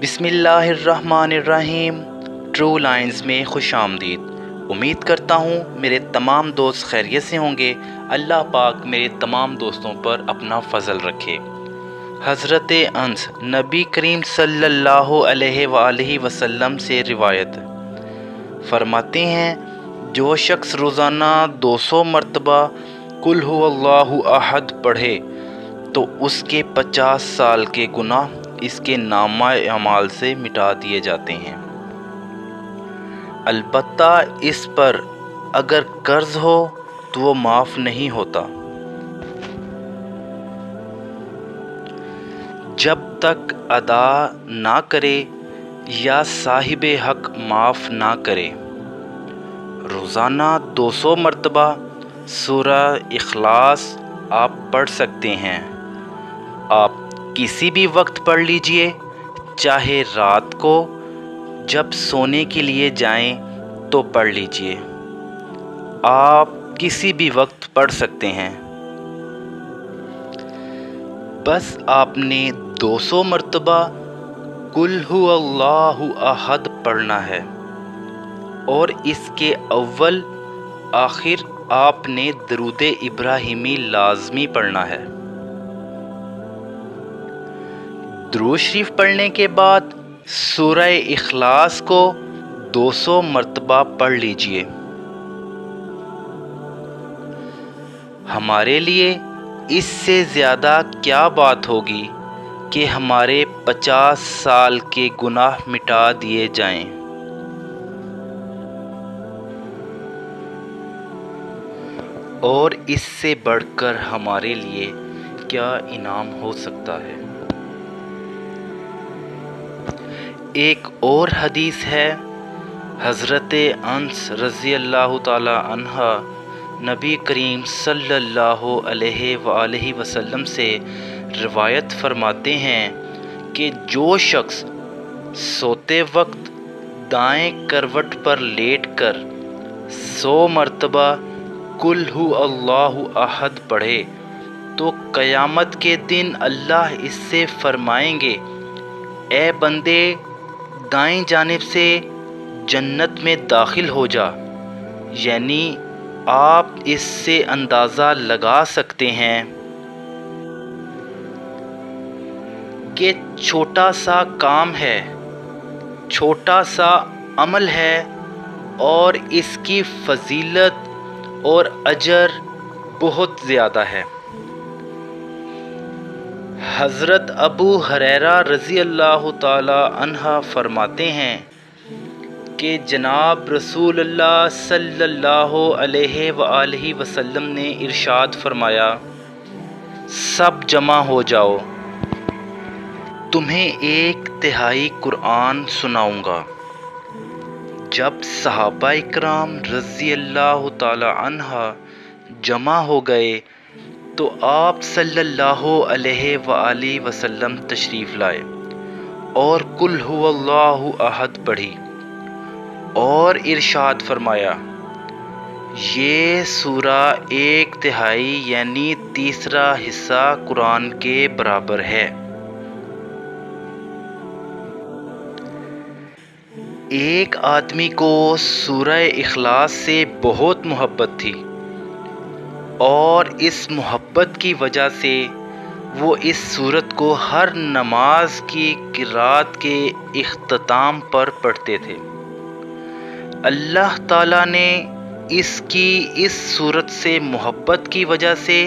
بسم اللہ الرحمن الرحیم۔ ٹرو لائنز میں خوش آمدید۔ امید کرتا ہوں میرے تمام دوست خیریت سے ہوں گے۔ اللہ پاک میرے تمام دوستوں پر اپنا فضل رکھے۔ حضرت انس نبی کریم صلی اللہ علیہ وآلہ وسلم سے روایت فرماتے ہیں، جو شخص روزانہ 200 مرتبہ قل هو اللہ احد پڑھے تو اس کے 50 سال کے گناہ اس کے نامہ اعمال سے مٹا دیے جاتے ہیں۔ البتہ اس پر اگر قرض ہو تو وہ معاف نہیں ہوتا جب تک ادا نہ کرے یا صاحب حق معاف نہ کرے۔ روزانہ 200 مرتبہ سورہ اخلاص آپ پڑھ سکتے ہیں۔ آپ کسی بھی وقت پڑھ لیجئے، چاہے رات کو جب سونے کے لیے جائیں تو پڑھ لیجئے۔ آپ کسی بھی وقت پڑھ سکتے ہیں۔ بس آپ نے 200 مرتبہ قل هو اللہ احد پڑھنا ہے، اور اس کے اول آخر آپ نے درود ابراہیمی لازمی پڑھنا ہے۔ درود شریف پڑھنے کے بعد سورہ اخلاص کو 200 مرتبہ پڑھ لیجئے۔ ہمارے لیے اس سے زیادہ کیا بات ہوگی کہ ہمارے 50 سال کے گناہ مٹا دیے جائیں۔ اور اس سے بڑھ کر ہمارے لیے کیا انعام ہو سکتا ہے۔ ایک اور حدیث ہے، حضرت انس رضی اللہ تعالی عنہ نبی کریم صلی اللہ علیہ وآلہ وسلم سے روایت فرماتے ہیں کہ جو شخص سوتے وقت دائیں کروٹ پر لیٹ کر 100 مرتبہ قل هو اللہ احد پڑھے تو قیامت کے دن اللہ اس سے فرمائیں گے، اے بندے دائیں جانب سے جنت میں داخل ہو جا۔ یعنی آپ اس سے اندازہ لگا سکتے ہیں کہ چھوٹا سا کام ہے، چھوٹا سا عمل ہے، اور اس کی فضیلت اور اجر بہت زیادہ ہے۔ حضرت ابو ہریرہ رضی اللہ تعالی عنہ فرماتے ہیں کہ جناب رسول اللہ صلی اللہ علیہ وآلہ وسلم نے ارشاد فرمایا، سب جمع ہو جاؤ، تمہیں 1/3 قرآن سناؤں گا۔ جب صحابہ اکرام رضی اللہ تعالی عنہ جمع ہو گئے تو آپ صلی اللہ علیہ وآلہ وسلم تشریف لائے اور قل هو اللہ احد پڑھی اور ارشاد فرمایا، یہ سورہ 1/3 یعنی تیسرا حصہ قرآن کے برابر ہے۔ ایک آدمی کو سورہ اخلاص سے بہت محبت تھی، اور اس محبت کی وجہ سے وہ اس سورت کو ہر نماز کی قرات کے اختتام پر پڑھتے تھے۔ اللہ تعالیٰ نے اس کی اس سورت سے محبت کی وجہ سے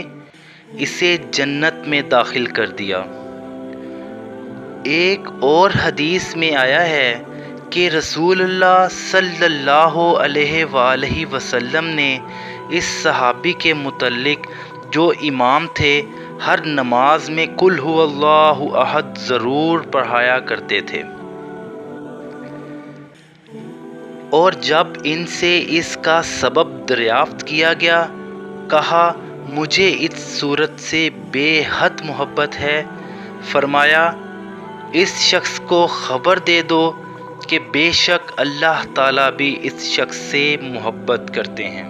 اسے جنت میں داخل کر دیا۔ ایک اور حدیث میں آیا ہے کہ رسول اللہ صلی اللہ علیہ وآلہ وسلم نے اس صحابی کے متعلق جو امام تھے ہر نماز میں قل هو اللہ احد ضرور پڑھایا کرتے تھے، اور جب ان سے اس کا سبب دریافت کیا گیا، کہا مجھے اس صورت سے بے حد محبت ہے۔ فرمایا اس شخص کو خبر دے دو کہ بے شک اللہ تعالیٰ بھی اس شخص سے محبت کرتے ہیں۔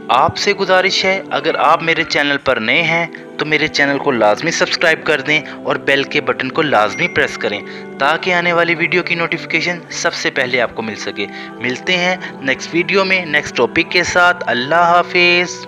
آپ سے گزارش ہے اگر آپ میرے چینل پر نئے ہیں تو میرے چینل کو لازمی سبسکرائب کر دیں اور بیل کے بٹن کو لازمی پریس کریں تاکہ آنے والی ویڈیو کی نوٹیفیکیشن سب سے پہلے آپ کو مل سکے۔ ملتے ہیں نیکسٹ ویڈیو میں نیکسٹ ٹاپک کے ساتھ۔ اللہ حافظ۔